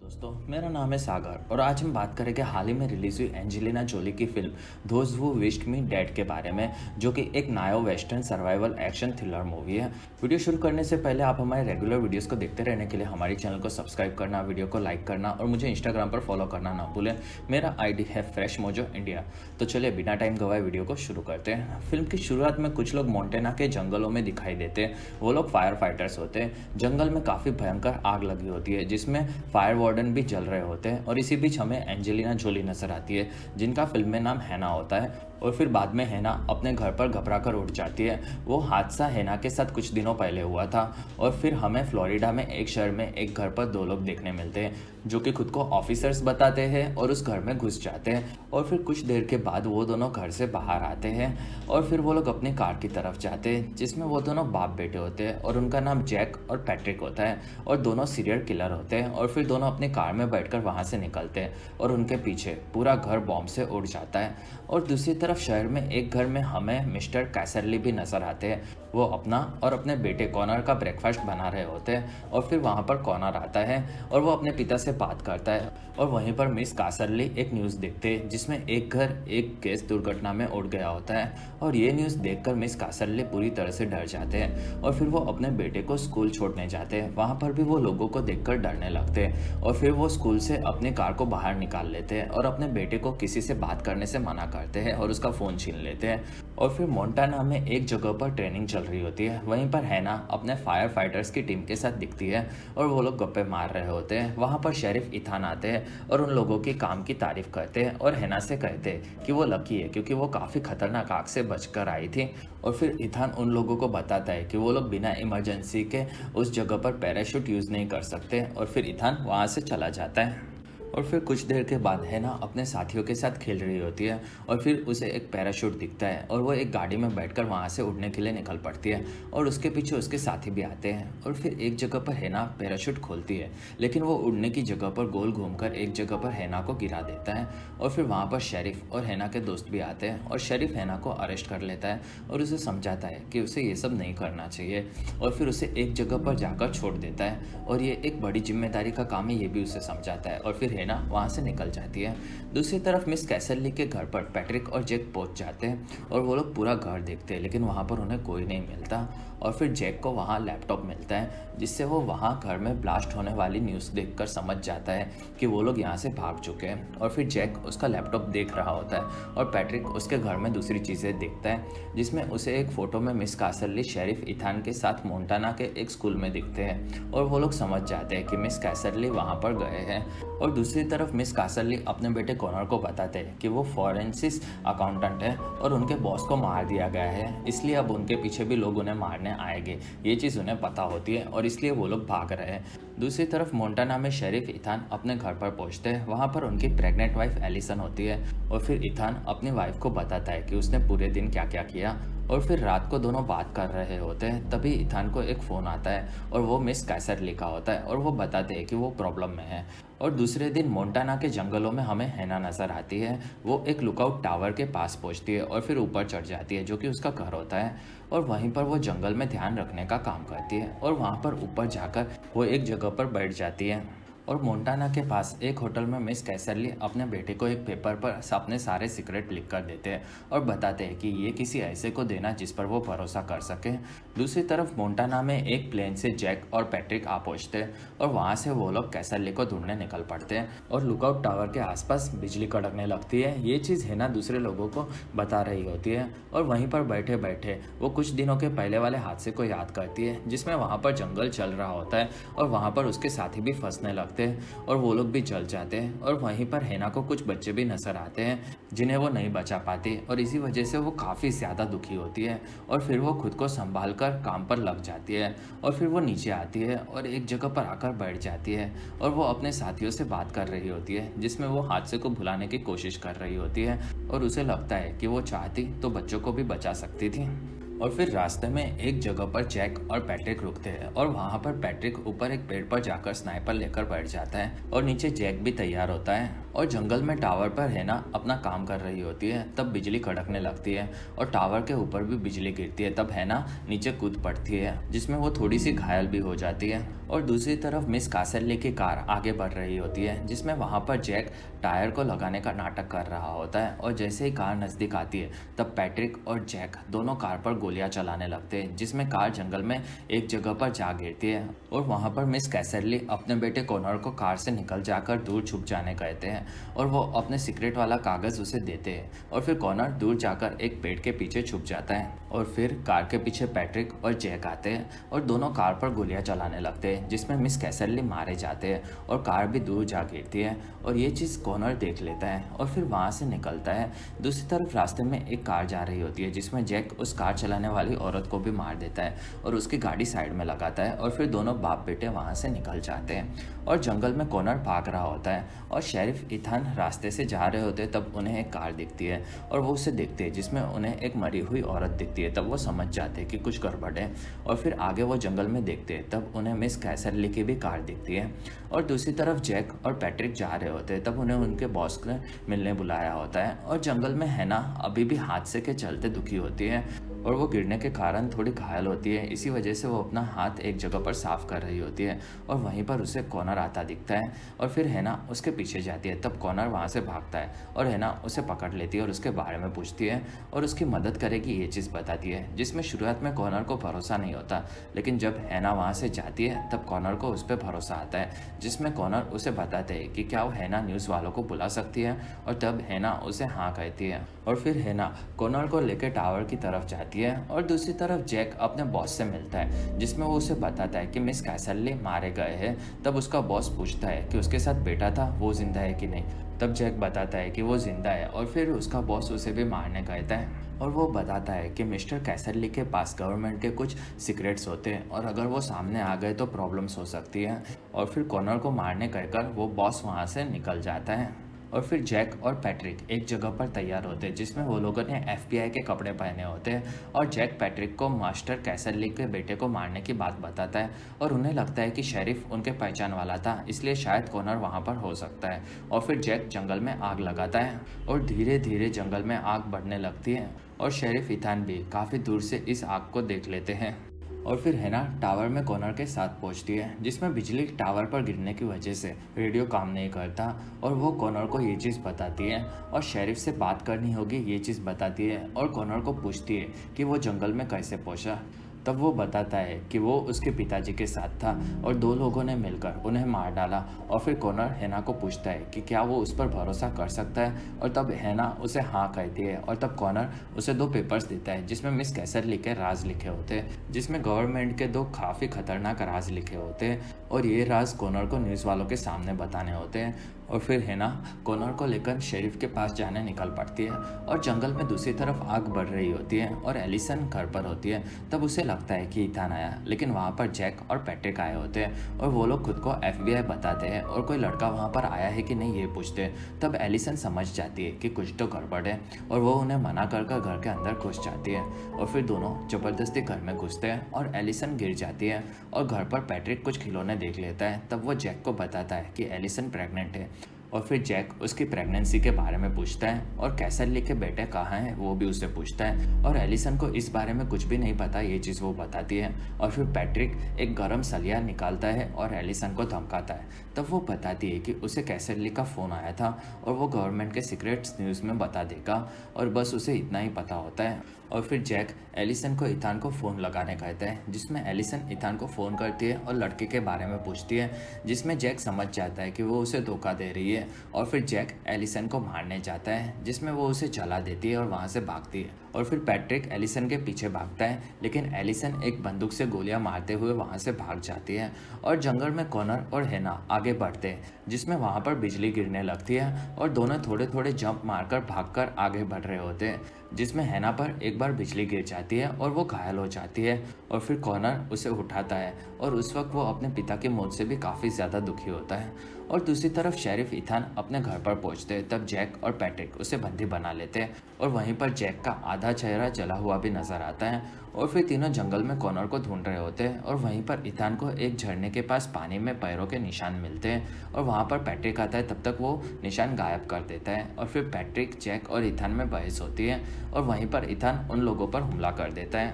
दोस्तों, मेरा नाम है सागर और आज हम बात करेंगे हाल ही में रिलीज हुई एंजेलिना जोली की film those who wished me dead के बारे में, जो कि एक नायो western survival action thriller movie है। वीडियो शुरू करने से पहले आप हमारे रेगुलर वीडियोस को देखते रहने के लिए हमारे चैनल को सब्सक्राइब करना, वीडियो को लाइक करना और मुझे इंस्टाग्राम पर फॉलो करना ना भूलें। मेरा आईडी है फ्रेश मोजो इंडिया। तो चलिए बिना टाइम गवाए वीडियो को शुरू करते हैं। फिल्म की शुरुआत में कुछ लोग मोंटेना के जंगलों में दिखाई देते हैं। वो लोग फायर फाइटर्स होते हैं। जंगल में काफ़ी भयंकर आग लगी होती है जिसमें फायर वार्डन भी जल रहे होते हैं और इसी बीच हमें एंजेलिना जोली नजर आती है, जिनका फिल्म में नाम हैना होता है। और फिर बाद में हैना अपने घर पर घबरा कर उठ जाती है। वो हादसा हैना के साथ कुछ दिनों पहले हुआ था। और फिर हमें फ्लोरिडा में एक शहर में एक घर पर दो लोग देखने मिलते हैं जो कि खुद को ऑफिसर्स बताते हैं और उस घर में घुस जाते हैं। और फिर कुछ देर के बाद वो दोनों घर से बाहर आते हैं और फिर वो लोग अपनी कार की तरफ जाते हैं जिसमें वो दोनों बाप बेटे होते हैं और उनका नाम जैक और पैट्रिक होता है और दोनों सीरियल किलर होते हैं। और फिर दोनों अपनी कार में बैठकर वहाँ से निकलते हैं और उनके पीछे पूरा घर बॉम्ब से उड़ जाता है। और दूसरी तरफ शहर में एक घर में हमें मिस्टर कैसरली भी नजर आते हैं। वो अपना और अपने बेटे कॉनर का ब्रेकफास्ट बना रहे होते हैं और फिर वहाँ पर कॉनर आता है और वो अपने पिता से बात करता है। और वहीं पर मिस कैसरली एक न्यूज़ देखते हैं जिसमें एक घर एक गैस दुर्घटना में उड़ गया होता है। और ये न्यूज़ देखकर मिस कैसरली पूरी तरह से डर जाते हैं और फिर वो अपने बेटे को स्कूल छोड़ने जाते हैं। वहाँ पर भी वो लोगों को देखकर डरने लगते हैं और फिर वो स्कूल से अपनी कार को बाहर निकाल लेते हैं और अपने बेटे को किसी से बात करने से मना करते हैं और उसका फ़ोन छीन लेते हैं। और फिर मोंटाना में एक जगह पर ट्रेनिंग चल रही होती है। वहीं पर हैना अपने फायर फाइटर्स की टीम के साथ दिखती है और वो लोग गप्पे मार रहे होते हैं। वहाँ पर शेरिफ इथान आते हैं और उन लोगों की काम की तारीफ करते हैं और हैना से कहते हैं कि वो लकी है क्योंकि वो काफ़ी खतरनाक आग से बचकर आई थी। और फिर इथान उन लोगों को बताता है कि वो लोग बिना इमरजेंसी के उस जगह पर पैराशूट यूज़ नहीं कर सकते और फिर इथान वहाँ से चला जाता है। और फिर कुछ देर के बाद हैना अपने साथियों के साथ खेल रही होती है और फिर उसे एक पैराशूट दिखता है और वो एक गाड़ी में बैठकर वहाँ से उड़ने के लिए निकल पड़ती है और उसके पीछे उसके साथी भी आते हैं। और फिर एक जगह पर हैना पैराशूट खोलती है लेकिन वो उड़ने की जगह पर गोल घूमकर एक जगह पर हैना को गिरा देता है। और फिर वहाँ पर शेरिफ और हैना के दोस्त भी आते हैं और शेरिफ हैना को अरेस्ट कर लेता है और उसे समझाता है कि उसे ये सब नहीं करना चाहिए और फिर उसे एक जगह पर जाकर छोड़ देता है और ये एक बड़ी जिम्मेदारी का काम है, ये भी उसे समझाता है। और फिर हैना वहाँ से निकल जाती है। दूसरी तरफ मिस कैसरली के घर पर पैट्रिक और जैक पहुँच जाते हैं और वो लोग पूरा घर देखते हैं लेकिन वहाँ पर उन्हें कोई नहीं मिलता। और फिर जैक को वहाँ लैपटॉप मिलता है जिससे वो वहाँ घर में ब्लास्ट होने वाली न्यूज़ देखकर समझ जाता है कि वो लोग यहाँ से भाग चुके हैं। और फिर जैक उसका लैपटॉप देख रहा होता है और पैट्रिक उसके घर में दूसरी चीज़ें देखता है जिसमें उसे एक फ़ोटो में मिस कैसरली शेरिफ इथान के साथ मोंटाना के एक स्कूल में दिखते हैं और वो लोग समझ जाते हैं कि मिस कैसरली वहाँ पर गए हैं। और दूसरी तरफ मिस कैसरली अपने बेटे कॉनर को बताते हैं कि वो फॉरेंसिस अकाउंटेंट है और उनके बॉस को मार दिया गया है, इसलिए अब उनके पीछे भी लोग उन्हें मारने आएंगे। ये चीज़ उन्हें पता होती है और इसलिए वो लोग भाग रहे हैं। दूसरी तरफ मोंटाना में शेरिफ इथान अपने घर पर पहुंचते हैं। वहाँ पर उनकी प्रेग्नेंट वाइफ एलिसन होती है और फिर इथान अपनी वाइफ को बताता है कि उसने पूरे दिन क्या क्या किया। और फिर रात को दोनों बात कर रहे होते हैं तभी इथान को एक फ़ोन आता है और वो मिस कैसरली का होता है और वो बताते हैं कि वो प्रॉब्लम में है। और दूसरे दिन मोंटाना के जंगलों में हमें हैना नज़र आती है। वो एक लुकआउट टावर के पास पहुंचती है और फिर ऊपर चढ़ जाती है जो कि उसका घर होता है और वहीं पर वो जंगल में ध्यान रखने का काम करती है और वहाँ पर ऊपर जाकर वो एक जगह पर बैठ जाती है। और मोंटाना के पास एक होटल में मिस कैसरली अपने बेटे को एक पेपर पर अपने सारे सीक्रेट लिख कर देते हैं और बताते हैं कि ये किसी ऐसे को देना जिस पर वो भरोसा कर सके। दूसरी तरफ मोंटाना में एक प्लेन से जैक और पैट्रिक आ पहुंचते हैं और वहाँ से वो लोग कैसरली को ढूंढने निकल पड़ते हैं और लुकआउट टावर के आसपास बिजली कड़कने लगती है। ये चीज़ हैना दूसरे लोगों को बता रही होती है और वहीं पर बैठे बैठे वो कुछ दिनों के पहले वाले हादसे को याद करती है जिसमें वहाँ पर जंगल चल रहा होता है और वहाँ पर उसके साथी भी फंसने लगते और वो लोग भी जल जाते हैं। और वहीं पर हैना को कुछ बच्चे भी नजर आते हैं जिन्हें वो नहीं बचा पाती और इसी वजह से वो काफ़ी ज़्यादा दुखी होती है और फिर वो खुद को संभाल कर काम पर लग जाती है। और फिर वो नीचे आती है और एक जगह पर आकर बैठ जाती है और वो अपने साथियों से बात कर रही होती है जिसमें वो हादसे को भुलाने की कोशिश कर रही होती है और उसे लगता है कि वो चाहती तो बच्चों को भी बचा सकती थी। और फिर रास्ते में एक जगह पर जैक और पैट्रिक रुकते हैं और वहाँ पर पैट्रिक ऊपर एक पेड़ पर जाकर स्नाइपर लेकर बैठ जाता है और नीचे जैक भी तैयार होता है। और जंगल में टावर पर हैना अपना काम कर रही होती है तब बिजली कड़कने लगती है और टावर के ऊपर भी बिजली गिरती है। तब हैना नीचे कूद पड़ती है जिसमें वो थोड़ी सी घायल भी हो जाती है और दूसरी तरफ मिस कासरली की कार आगे बढ़ रही होती है, जिसमें वहाँ पर जैक टायर को लगाने का नाटक कर रहा होता है। और जैसे ही कार नज़दीक आती है तब पैट्रिक और जैक दोनों कार पर गोलियां चलाने लगते हैं, जिसमें कार जंगल में एक जगह पर जा गिरती है। और वहाँ पर मिस कैसरली अपने बेटे कॉनर को कार से निकल जाकर दूर छुप जाने कहते हैं और वो अपने सीक्रेट वाला कागज़ उसे देते हैं। और फिर कॉनर दूर जाकर एक पेड़ के पीछे छुप जाता है और फिर कार के पीछे पैट्रिक और जैक आते हैं और दोनों कार पर गोलियां चलाने लगते हैं, जिसमें मिस कैसरली मारे जाते हैं और कार भी दूर जा गिरती है। और ये चीज़ कॉनर देख लेता है और फिर वहाँ से निकलता है। दूसरी तरफ रास्ते में एक कार जा रही होती है, जिसमें जैक उस कार चलाने वाली औरत को भी मार देता है और उसकी गाड़ी साइड में लगाता है। और फिर दोनों बाप बेटे वहाँ से निकल जाते हैं और जंगल में कॉनर भाग रहा होता है और शेरिफ इथान रास्ते से जा रहे होते हैं। तब उन्हें एक कार दिखती है और वो उसे देखते हैं, जिसमें उन्हें एक मरी हुई औरत दिखती है। तब वो समझ जाते हैं कि कुछ गड़बड़ है और फिर आगे वो जंगल में देखते हैं, तब उन्हें मिस कैसरली की भी कार दिखती है। और दूसरी तरफ जैक और पैट्रिक जा रहे होते हैं, तब उन्हें उनके बॉस ने मिलने बुलाया होता है। और जंगल में हैना अभी भी हादसे के चलते दुखी होती है और वो गिरने के कारण थोड़ी घायल होती है। इसी वजह से वो अपना हाथ एक जगह पर साफ कर रही होती है और वहीं पर उसे कॉनर आता दिखता है और फिर हैना उसके पीछे जाती है। तब कॉनर वहाँ से भागता है और हैना उसे पकड़ लेती है और उसके बारे में पूछती है और उसकी मदद करेगी ये चीज़ बताती है, जिसमें शुरुआत में कॉनर को भरोसा नहीं होता, लेकिन जब हैना वहाँ से जाती है तब कॉनर को उस पर भरोसा आता है, जिसमें कॉनर उसे बताते हैं कि क्या वो हैना न्यूज़ वालों को बुला सकती है। और तब हैना उसे हाँ कहती है और फिर हैना कॉनर को लेकर टावर की तरफ जाती है। और दूसरी तरफ जैक अपने बॉस से मिलता है, जिसमें वो उसे बताता है कि मिस कैसरली मारे गए हैं। तब उसका बॉस पूछता है कि उसके साथ बेटा था, वो जिंदा है कि नहीं। तब जैक बताता है कि वो जिंदा है और फिर उसका बॉस उसे भी मारने कहता है और वो बताता है कि मिस्टर कैसरली के पास गवर्नमेंट के कुछ सीक्रेट्स होते हैं और अगर वो सामने आ गए तो प्रॉब्लम्स हो सकती है। और फिर कॉनर को मारने कहकर वो बॉस वहाँ से निकल जाता है। और फिर जैक और पैट्रिक एक जगह पर तैयार होते हैं, जिसमें वो लोगों ने FBI के कपड़े पहने होते हैं। और जैक पैट्रिक को मास्टर कैसरली के बेटे को मारने की बात बताता है और उन्हें लगता है कि शेरिफ उनके पहचान वाला था, इसलिए शायद कॉनर वहाँ पर हो सकता है। और फिर जैक जंगल में आग लगाता है और धीरे धीरे जंगल में आग बढ़ने लगती है और शेरिफ इथान भी काफ़ी दूर से इस आग को देख लेते हैं। और फिर हैना टावर में कॉनर के साथ पहुंचती है, जिसमें बिजली टावर पर गिरने की वजह से रेडियो काम नहीं करता और वो कॉनर को ये चीज़ बताती है और शेरिफ से बात करनी होगी ये चीज़ बताती है और कॉनर को पूछती है कि वो जंगल में कैसे पहुंचा। तब वो बताता है कि वो उसके पिताजी के साथ था और दो लोगों ने मिलकर उन्हें मार डाला। और फिर कॉनर हैना को पूछता है कि क्या वो उस पर भरोसा कर सकता है और तब हैना उसे हाँ कहती है। और तब कॉनर उसे 2 पेपर्स देता है, जिसमें मिस कैसरली के राज लिखे होते हैं, जिसमें गवर्नमेंट के 2 काफ़ी खतरनाक राज लिखे होते हैं और ये राज कॉनर को न्यूज़ वालों के सामने बताने होते हैं। और फिर हैना कॉनर को लेकर शेरिफ के पास जाने निकल पड़ती है और जंगल में दूसरी तरफ आग बढ़ रही होती है और एलिसन घर पर होती है। तब उसे लगता है कि इथान आया, लेकिन वहाँ पर जैक और पैट्रिक आए होते हैं और वो लोग खुद को FBI बताते हैं और कोई लड़का वहाँ पर आया है कि नहीं ये पूछते हैं। तब एलिसन समझ जाती है कि कुछ तो गड़बड़ है और वो उन्हें मना कर घर के अंदर घुस जाती है और फिर दोनों ज़बरदस्ती घर में घुसते हैं और एलिसन गिर जाती है और घर पर पैट्रिक कुछ खिलौने देख लेता है। तब वो जैक को बताता है कि एलिसन प्रेग्नेंट है और फिर जैक उसकी प्रेगनेंसी के बारे में पूछता है और कैसरली के बेटे कहाँ हैं वो भी उससे पूछता है और एलिसन को इस बारे में कुछ भी नहीं पता, ये चीज़ वो बताती है। और फिर पैट्रिक एक गर्म सलिया निकालता है और एलिसन को धमकाता है। तब वो बताती है कि उसे कैसरली का फ़ोन आया था और वो गवर्नमेंट के सीक्रेट्स न्यूज़ में बता देगा और बस उसे इतना ही पता होता है। और फिर जैक एलिसन को इथान को फ़ोन लगाने कहता है, जिसमें एलिसन इथान को फ़ोन करती है और लड़के के बारे में पूछती है, जिसमें जैक समझ जाता है कि वो उसे धोखा दे रही है। और फिर जैक एलिसन को मारने जाता है, जिसमें वो उसे जला देती है और वहाँ से भागती है। और फिर पैट्रिक एलिसन के पीछे भागता है, लेकिन एलिसन एक बंदूक से गोलियां मारते हुए वहाँ से भाग जाती है। और जंगल में कॉनर और हैना आगे बढ़ते हैं, जिसमें वहाँ पर बिजली गिरने लगती है और दोनों थोड़े थोड़े जंप मारकर भागकर आगे बढ़ रहे होते हैं, जिसमें हैना पर एक बार बिजली गिर जाती है और वो घायल हो जाती है। और फिर कॉनर उसे उठाता है और उस वक्त वो अपने पिता की मौत से भी काफ़ी ज़्यादा दुखी होता है। और दूसरी तरफ शेरिफ इथान अपने घर पर पहुंचते हैं, तब जैक और पैट्रिक उसे बंदी बना लेते हैं और वहीं पर जैक का आधा चेहरा जला हुआ भी नजर आता है। और फिर तीनों जंगल में कॉनर को ढूंढ रहे होते हैं और वहीं पर इथान को एक झरने के पास पानी में पैरों के निशान मिलते हैं और वहाँ पर पैट्रिक आता है, तब तक वो निशान गायब कर देता है। और फिर पैट्रिक, जैक और इथान में बहस होती है और वहीं पर इथान उन लोगों पर हमला कर देता है।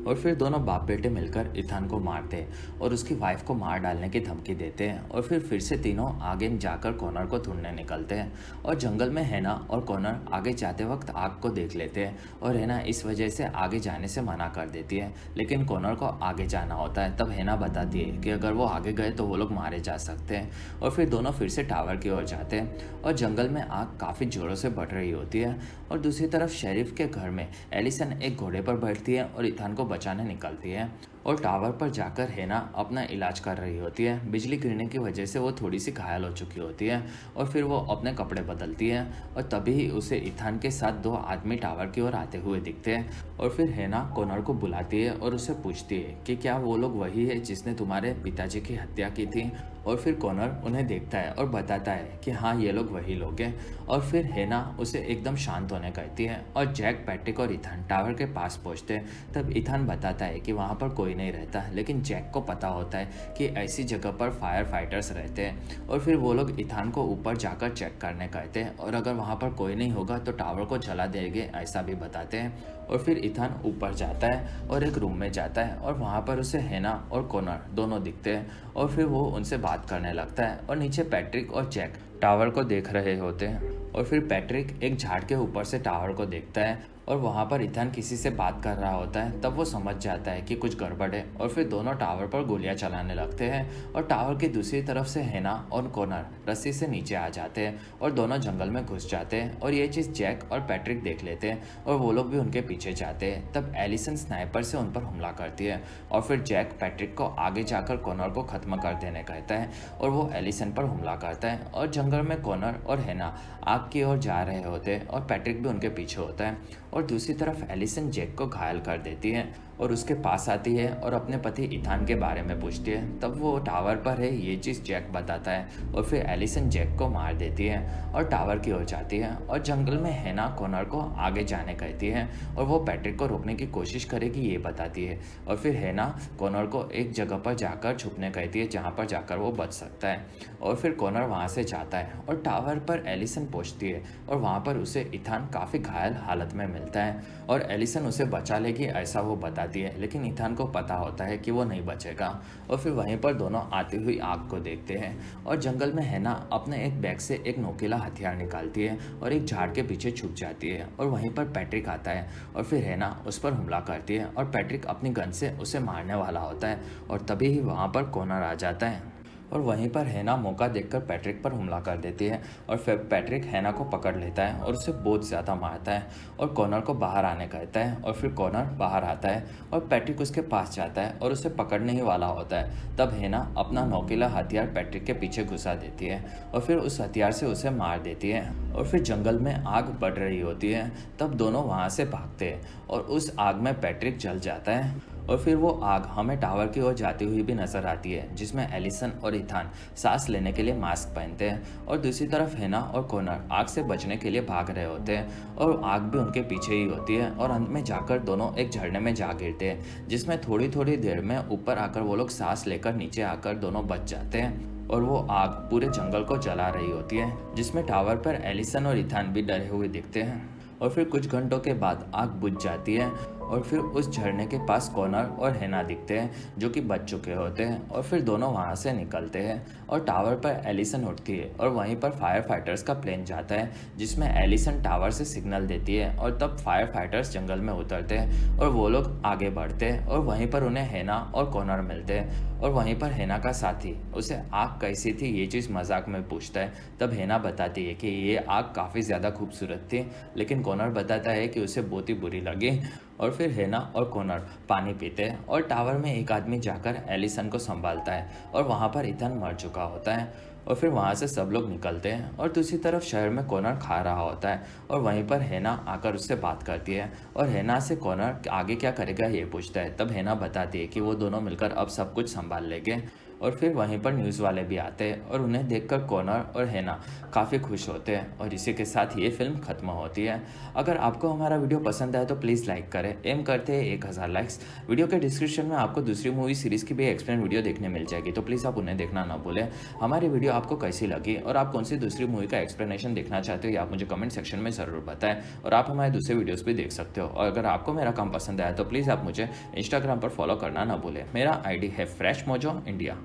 और फिर दोनों बाप बेटे मिलकर इथान को मारते हैं और उसकी वाइफ को मार डालने की धमकी देते हैं और फिर से तीनों आगे जाकर कॉनर को ढूंढने निकलते हैं। और जंगल में हैना और कॉनर आगे जाते वक्त आग को देख लेते हैं और हैना इस वजह से आगे जाने से मना कर देती है, लेकिन कॉनर को आगे जाना होता है। तब हैना बताती है कि अगर वो आगे गए तो वो लोग मारे जा सकते हैं। और फिर दोनों फिर से टावर की ओर जाते हैं और जंगल में आग काफ़ी ज़ोरों से बढ़ रही होती है। और दूसरी तरफ शेरिफ के घर में एलिसन एक घोड़े पर बैठती है और इथान को बचाने निकलती है। और टावर पर जाकर हैना अपना इलाज कर रही होती है। बिजली गिरने की वजह से वो थोड़ी सी घायल हो चुकी होती है और फिर वो अपने कपड़े बदलती है और तभी उसे इथान के साथ दो आदमी टावर की ओर आते हुए दिखते हैं। और फिर हैना कॉनर को बुलाती है और उससे पूछती है कि क्या वो लोग वही है जिसने तुम्हारे पिताजी की हत्या की थी। और फिर कॉनर उन्हें देखता है और बताता है कि हाँ, ये लोग वही लोग हैं। और फिर हैना उसे एकदम शांत होने कहती है और जैक, पैट्रिक और इथान टावर के पास पहुंचते हैं। तब इथान बताता है कि वहाँ पर कोई नहीं रहता, लेकिन जैक को पता होता है कि ऐसी जगह पर फायर फाइटर्स रहते हैं। और फिर वो लोग इथान को ऊपर जाकर चेक करने कहते हैं और अगर वहाँ पर कोई नहीं होगा तो टावर को जला देंगे, ऐसा भी बताते हैं। और फिर इथान ऊपर जाता है और एक रूम में जाता है और वहाँ पर उसे हैना और कॉनर दोनों दिखते हैं और फिर वो उनसे बात करने लगता है। और नीचे पैट्रिक और जैक टावर को देख रहे होते हैं और फिर पैट्रिक एक झाड़ के ऊपर से टावर को देखता है और वहाँ पर इथान किसी से बात कर रहा होता है। तब वो समझ जाता है कि कुछ गड़बड़ है और फिर दोनों टावर पर गोलियां चलाने लगते हैं। और टावर की दूसरी तरफ से हैना और कॉनर रस्सी से नीचे आ जाते हैं और दोनों जंगल में घुस जाते हैं। और ये चीज़ जैक और पैट्रिक देख लेते हैं और वो लोग भी उनके पीछे जाते हैं। तब एलिसन स्नाइपर से उन पर हमला करती है और फिर जैक पैट्रिक को आगे जाकर कॉनर को ख़त्म कर देने कहता है और वो एलिसन पर हमला करता है। और जंगल में कॉनर और हैना आग की ओर जा रहे होते हैं और पैट्रिक भी उनके पीछे होता है। और दूसरी तरफ एलिसन जैक को घायल कर देती है और उसके पास आती है और अपने पति इथान के बारे में पूछती है। तब वो टावर पर है ये चीज़ जैक बताता है और फिर एलिसन जैक को मार देती है और टावर की ओर जाती है। और जंगल में हैना कॉनर को आगे जाने कहती है और वो पैट्रिक को रोकने की कोशिश करेगी ये बताती है। और फिर हैना कॉनर को एक जगह पर जाकर छुपने कहती है जहाँ पर जाकर वो बच सकता है। और फिर कॉनर वहाँ से जाता है और टावर पर एलिसन पहुँचती है और वहाँ पर उसे इथान काफ़ी घायल हालत में मिलता है और एलिसन उसे बचा लेगी ऐसा वो बताती है, लेकिन इथान को पता होता है कि वो नहीं बचेगा। और फिर वहीं पर दोनों आती हुई आग को देखते हैं और जंगल में हैना अपने एक बैग से एक नोकीला हथियार निकालती है और एक झाड़ के पीछे छुप जाती है। और वहीं पर पैट्रिक आता है और फिर हैना उस पर हमला करती है और पैट्रिक अपनी गन से उसे मारने वाला होता है और तभी ही वहाँ पर कॉनर आ जाता है और वहीं पर हैना मौका देखकर पैट्रिक पर हमला कर देती है और फिर पैट्रिक हैना को पकड़ लेता है और उसे बहुत ज़्यादा मारता है और कॉनर को बाहर आने कहता है। और फिर कॉनर बाहर आता है और पैट्रिक उसके पास जाता है और उसे पकड़ने ही वाला होता है। तब हैना अपना नोकीला हथियार पैट्रिक के पीछे घुसा देती है और फिर उस हथियार से उसे मार देती है। और फिर जंगल में आग बढ़ रही होती है। तब दोनों वहाँ से भागते हैं और उस आग में पैट्रिक जल जाता है और फिर वो आग हमें टावर की ओर जाती हुई भी नजर आती है जिसमें एलिसन और इथान सांस लेने के लिए मास्क पहनते हैं और दूसरी तरफ हैना और कॉनर आग से बचने के लिए भाग रहे होते हैं और आग भी उनके पीछे ही होती है और अंत में जाकर दोनों एक झरने में जा गिरते हैं जिसमें थोड़ी थोड़ी देर में ऊपर आकर वो लोग सांस लेकर नीचे आकर दोनों बच जाते हैं और वो आग पूरे जंगल को जला रही होती है जिसमें टावर पर एलिसन और इथान भी डरे हुए दिखते हैं। और फिर कुछ घंटों के बाद आग बुझ जाती है और फिर उस झरने के पास कॉनर और हैना दिखते हैं जो कि बच चुके होते हैं और फिर दोनों वहाँ से निकलते हैं और टावर पर एलिसन उठती है और वहीं पर फायर फाइटर्स का प्लेन जाता है जिसमें एलिसन टावर से सिग्नल देती है और तब फायर फाइटर्स जंगल में उतरते हैं और वो लोग आगे बढ़ते हैं और वहीं पर उन्हें हैना और कॉनर मिलते हैं और वहीं पर हैना का साथी उसे आग कैसी थी ये चीज़ मजाक में पूछता है। तब हैना बताती है कि ये आग काफ़ी ज़्यादा खूबसूरत थी, लेकिन कॉनर बताता है कि उसे बहुत ही बुरी लगी। और फिर हैना और कॉनर पानी पीते हैं और टावर में एक आदमी जाकर एलिसन को संभालता है और वहाँ पर इथान मर चुका होता है और फिर वहाँ से सब लोग निकलते हैं और दूसरी तरफ शहर में कॉनर खा रहा होता है और वहीं पर हैना आकर उससे बात करती है और हैना से कॉनर आगे क्या करेगा ये पूछता है। तब हैना बताती है कि वो दोनों मिलकर अब सब कुछ संभाल लेंगे और फिर वहीं पर न्यूज़ वाले भी आते हैं और उन्हें देखकर कॉनर और हैना काफ़ी खुश होते हैं और इसी के साथ ये फिल्म ख़त्म होती है। अगर आपको हमारा वीडियो पसंद आए तो प्लीज़ लाइक करें। एम करते हैं 1000 लाइक्स। वीडियो के डिस्क्रिप्शन में आपको दूसरी मूवी सीरीज़ की भी एक्सप्लेन वीडियो देखने मिल जाएगी, तो प्लीज़ आप उन्हें देखना ना भूलें। हमारी वीडियो आपको कैसी लगी और आप कौन सी दूसरी मूवी का एक्सप्लेनेशन देखना चाहते हो, ये आप मुझे कमेंट सेक्शन में ज़रूर बताएं। और आप हमारे दूसरे वीडियोस भी देख सकते हो। और अगर आपको मेरा काम पसंद आया तो प्लीज़ आप मुझे इंस्टाग्राम पर फॉलो करना ना भूलें। मेरा आईडी है फ्रेश मोजो इंडिया।